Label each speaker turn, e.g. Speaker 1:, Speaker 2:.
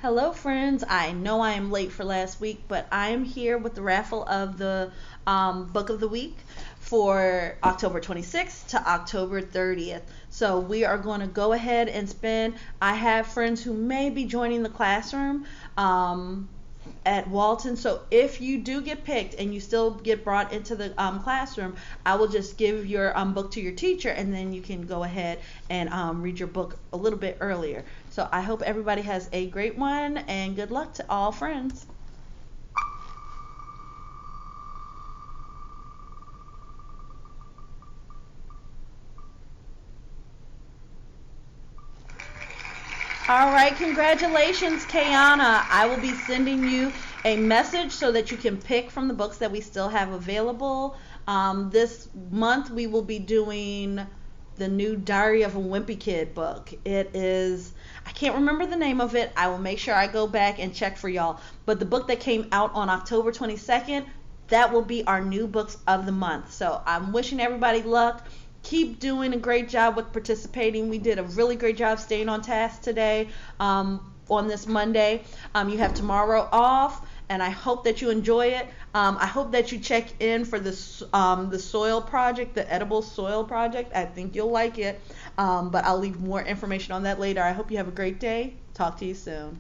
Speaker 1: Hello, friends. I know I am late for last week, but I am here with the raffle of the book of the week for October 26th to October 30th. So we are going to go ahead and spin. I have friends who may be joining the classroom. At Walton. So if you do get picked and you still get brought into the classroom, I will just give your book to your teacher, and then you can go ahead and read your book a little bit earlier. So I hope everybody has a great one, and good luck to all friends. All right, congratulations, Kayana. I will be sending you a message so that you can pick from the books that we still have available. This month we will be doing the new Diary of a Wimpy Kid book. It is, I can't remember the name of it. I will make sure I go back and check for y'all. But the book that came out on October 22nd, that will be our new books of the month. So I'm wishing everybody luck. Keep doing a great job with participating. We did a really great job staying on task today on this Monday. You have tomorrow off, and I hope that you enjoy it. I hope that you check in for the soil project, the edible soil project. I think you'll like it, but I'll leave more information on that later. I hope you have a great day. Talk to you soon.